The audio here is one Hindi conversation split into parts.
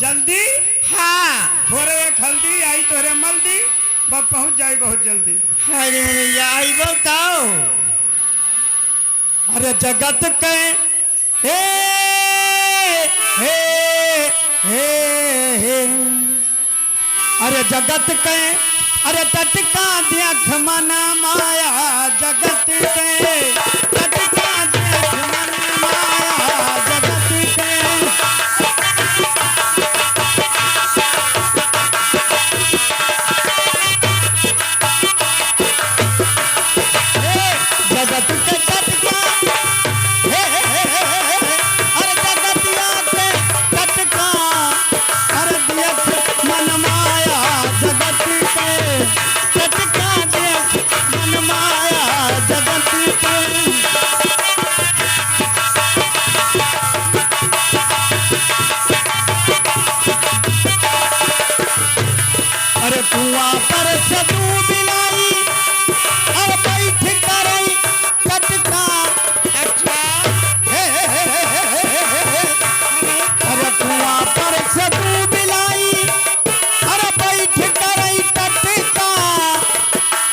जल्दी। हाँ थोड़े एक हल्दी आई तोरे मल्दी बस पहुंच जाई बहुत जल्दी। अरे भैया आई बताओ। अरे जगत के हे हे हे हे अरे जगत के अरे टटका देख मन माया जगत के टटका देख मन माया जगत के जगत के टटका हे अरे जगतिया के टटका अरे देख मन माया जगत के टटका देख मन माया जगत के अरे कुआं पर से दूध लाई और बैठ करई टटका अच्छा अरे कुआं पर से दूध लाई अरे बैठ करई टटका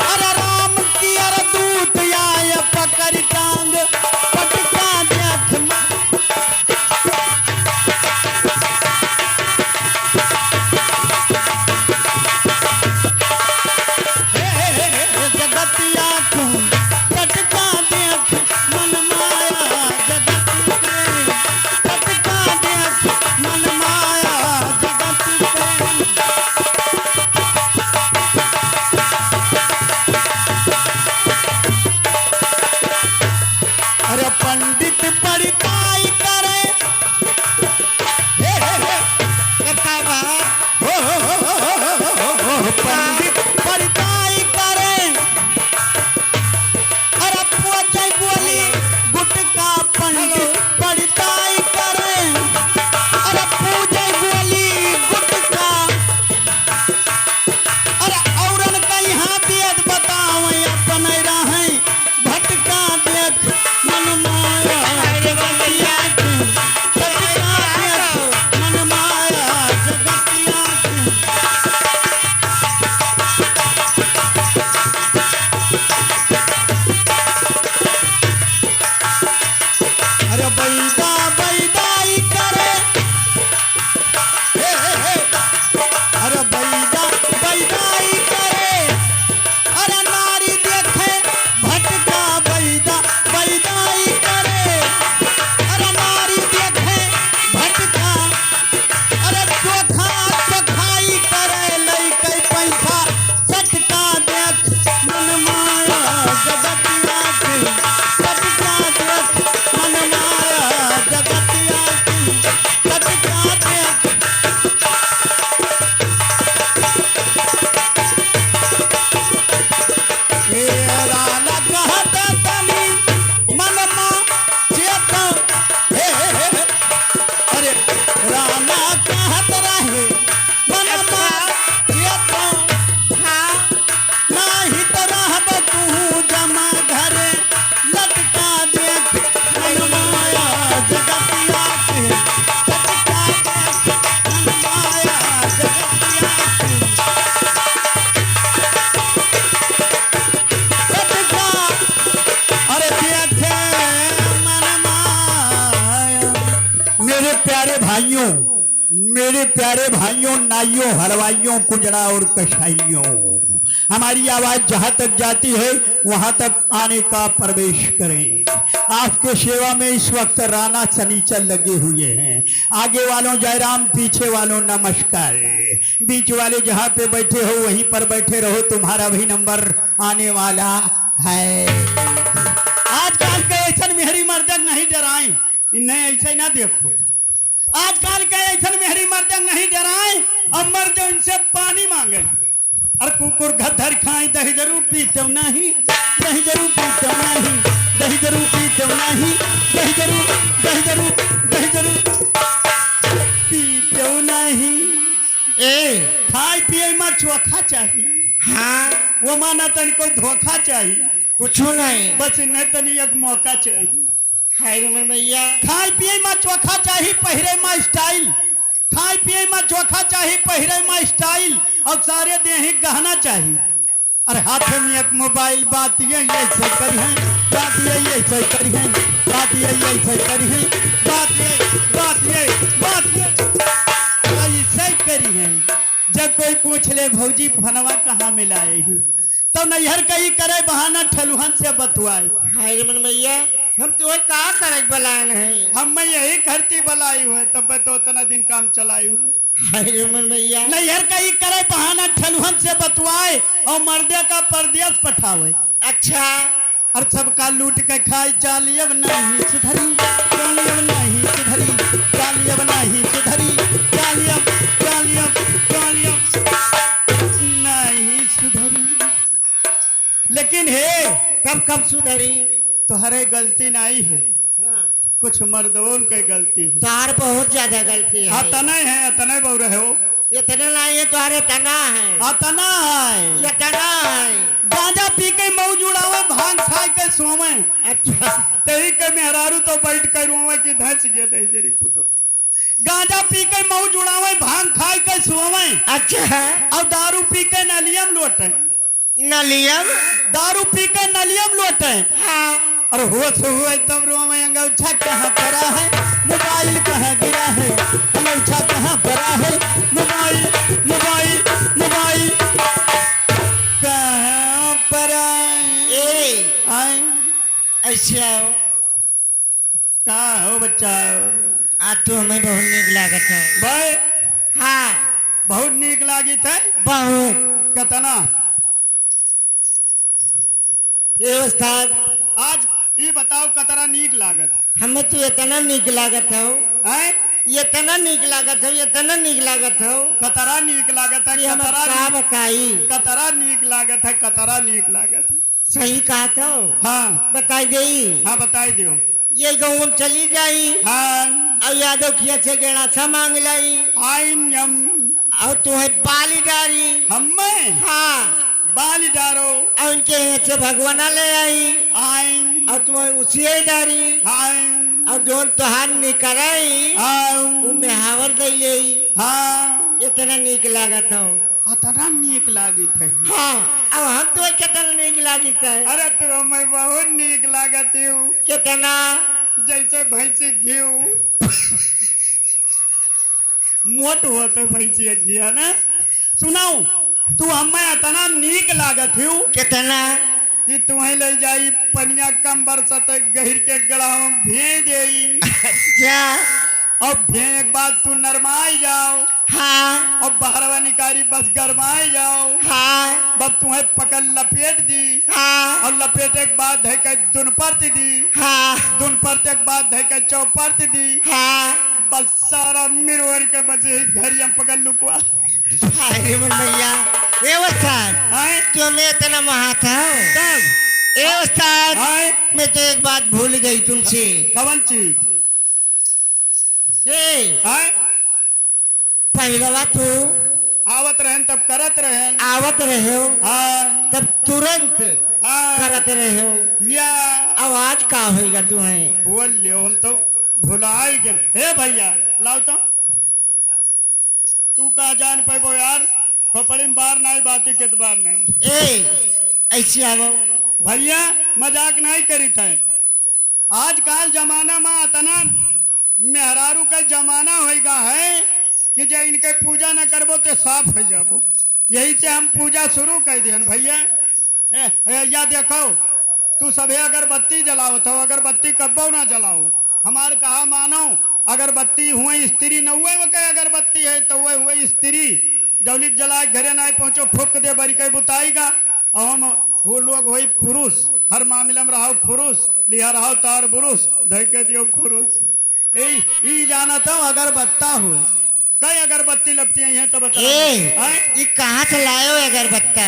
अरे राम की अरे दूत आए पकड़ टांग टटका देख जगतिया को टटका देख मन माया जगत के टटका देख मन माया जगत के अरे पंडित परिताई करे बतावा पंडित परिताई करे अरे पूछे बोली गुटका पंडित परिताई करे अरे पूछे बोली गुटका अरे औरन का यहाँ बेद बताओ अपन रहे भटका देख मन माया जगतिया के टटका देख मन माया जगतिया के अरे बैदा बैदाई करे अरे बैदा बैदाई करे अरे नारी देखे भटका बैदा बैदाई करे अरे नारी देखे भटका अरे चोखा चोखाई करे लइके पैसा चटका देख मन माया जगतिया के चटका देख मन माया जगतिया के चटका देख हे राना कहत तनी मन मा चेत हे अरे राना कहत रहे मन मा चेत हाँ नाही तो रहब तू जमा घरे लटका देख मन माया जगतिया के लटका देख मन माया जगतिया के लटका अरे देखे मन माया मेरे प्यारे भाइयों नाइयों हलवाइयों कुजड़ा और कसाइयों हमारी आवाज जहां तक जाती है वहां तक आने का प्रवेश करें। आपके सेवा में इस वक्त राणा सनीचर लगे हुए हैं। आगे वालों जयराम, पीछे वालों नमस्कार। बीच वाले जहां पे बैठे हो वहीं पर बैठे रहो, तुम्हारा भी नंबर आने वाला है। आजकल के ऐसा मेहरी मर्दक नहीं डराए, इन्हें ऐसे ना देखो। आजकल के ऐसा मेहरी मर्दक नहीं डराए, अब मर्द उनसे पानी मांगे और कुकुर गद्दर खाए दही जरूर पीते नहीं, दही जरूर पीते नहीं, दही जरूर पीते नहीं, दही जरूर दही जरूर दही जरूर पीते नहीं। ए खाए पिए में चोखा चाहिए। हाँ वो माना तन को धोखा चाहिए, कुछ नहीं। बस न तनी एक मौका चाहिए। हाय रे भैया खाए पिए में चोखा चाहिए, पहरे में स्टाइल। खाए चोखा चाहिए, पहिरे में स्टाइल और सारे देही गहना चाहिए। अरे हाथ में एक मोबाइल, बात ये ऐसे करी है, बात ये ऐसे करी है, बात ये ऐसे करी है, बात ये ऐसे करी है। जब कोई पूछ ले भौजी फनवा कहाँ मिलाए हूँ, तो नैहर कहीं करे बहाना ठलुहन से बतुआए। हाय रे मन मैया, हम तुम्हें कहा करे बलान है। हम मैं यही करती बलाई हुए, तब तो उतना दिन काम चलाई हुए। हाय रे मन मैया, नैहर कहीं करे बहाना ठलुहन से बतुआए और मर्दे का परदेश पठावे। अच्छा और सबका लूट के खाई, चालियब नहीं सुधरी, चालियब नहीं सुधरी, चालियब नहीं सुधरी, चालियब चालियब चालियब नहीं सुधरी। लेकिन हे कब कब सुधरी? तुम्हारे गलती नहीं है, हाँ। कुछ मर्दों की गलती है। तार बहुत ज्यादा गलती है। अतना है, अतना बोल रहे हो, इतने नहीं है, तुम्हारे तना है, अतना है। ये तना है। गांजा पी के मऊ जुड़ावे, भांग खाए के सोवे, अच्छा तेरी के मेहरारू तो बैठ कर रोवे कि धंस गया दे जरी फुटो। गांजा पी के मऊ जुड़ावे, भांग खाए के सोवे, अच्छा और दारू पी के नलियम लोटे, नलियम, दारू पी के नलियम लोटे। हाँ। और होश हुए तब रोवे, अंगूठा कहाँ पड़ा है, मोबाइल कहाँ गिरा है, अंगूठा कहाँ पड़ा है, मोबाइल मोबाइल मोबाइल कहाँ पड़ा है। ए आए ऐसे आओ, कहाँ हो बच्चा? आज तो हमें बहुत नीक लागत है। भाई हाँ बहुत नीक लागी थे। बहुत। कतना ए उस्ताद, आज ये बताओ कतरा नीक लागत हमें तो इतना नीक लागत हो, है? इतना नीक लागत हो, इतना नीक लागत हो कतरा नीक लागत है, कि हम कतरा का बताई। कतरा नीक लागत है, कतरा नीक लागत है। सही कहा तो हाँ बताई गई। हाँ बताई दियो। ये गाँव में चली जाई हाँ और यादव खिया से गेड़ा सा मांग लाई आइन यम और तुम्हें बाली डारी। हमें हाँ बाली डारो और उनके यहाँ से भगवाना ले आई आइन और तुम्हें उसी ही डारी आइन और जो तुहार निकराई उनमें हावर दे ले। हाँ इतना नीक लागत हो। अतना नीक लागित है। हाँ अब हम तो कितना नीक लागत है। अरे तू हमें बहुत नीक लागत हूँ, कितना जैसे भैंसी घीव मोट होते भैंसी घिया ना। सुनाऊ तू हमें अतना नीक लागत हूँ कितना कि तुम्हें ले जाई पनिया कम बरसत गहिर के गड़ा भेज दे क्या? और भेज के बाद तू नरमाई जाओ हाँ और बहरवा निकारी बस गरमाई जाओ। हाँ बब तुम्हें पकड़ लपेट दी हाँ और लपेटे के बाद धै के दुन परत दी, हाँ दुन परते के बाद धै के चौपरत दी। हाँ बस सारा मिरवर के बचे घर हम पकड़ लुकवा। अरे मन भैया ए उस्ताद आए तुम्हें इतना महाता हो तब ए उस्ताद आए मैं तो एक बात भूल गई तुमसे। कवन चीज ए आए पहलवा तू आवत रहन तब करत रहन। आवत रहे हो हाँ तब तुरंत हाँ करत रहे हो। या आवाज का होगा तुम्हें? बोल लियो हम तो भुलाई गए। हे भैया लाओ तो तू का जान पे यार, खोपड़ी में बार नहीं बाती के बार नहीं। ए ऐसे आवो भैया मजाक नहीं करी थे। आजकल जमाना में इतना मेहरारू का जमाना होगा है कि जो इनके पूजा न करबो तो साफ हो जाबो। यही से हम पूजा शुरू कर दियन भैया। या देखो तू सभे अगरबत्ती जलाओ तो अगरबत्ती कब्बो ना जलाओ। हमार कहा मानो अगरबत्ती हुए स्त्री न हुए वो कहे अगरबत्ती है तो वह हुए स्त्री। जौलिक जलाए घरे ना पहुंचो फूक दे बरी के बुताईगा। और हम वो लोग वही पुरुष हर मामले में रहो पुरुष लिया रहो तार पुरुष धै के दियो पुरुष। ई जाना था अगरबत्ता हुए कई अगरबत्ती लगती है तो बता। ये कहाँ से लाए हो अगरबत्ता?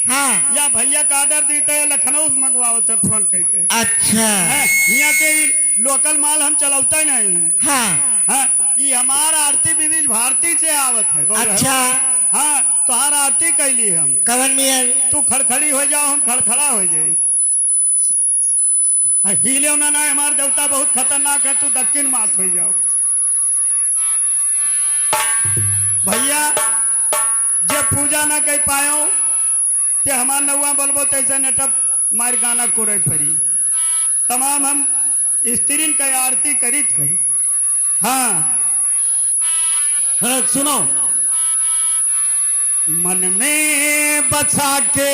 हाँ या भैया का ऑर्डर देते है लखनऊ से मंगवाओ थे फोन करके। अच्छा यहाँ के लोकल माल हम चलाते नहीं हैं। हाँ हाँ ये हमारा आरती विविध भारती से आवत है। अच्छा हाँ तो हर आरती कैली हम कवन मियर तू खड़खड़ी हो जाओ हम खड़खड़ा हो जाए। हिले ना ना हमारे देवता बहुत खतरनाक है तू दक्षिण मात हो जाओ। भैया जे पूजा ना कर पायो ते हमार नौआ बोलबो तैसे नेटप मार गाना कोरे परी तमाम हम स्त्रीन का आरती करी थे। हाँ हाँ, सुनो। मन में बसा के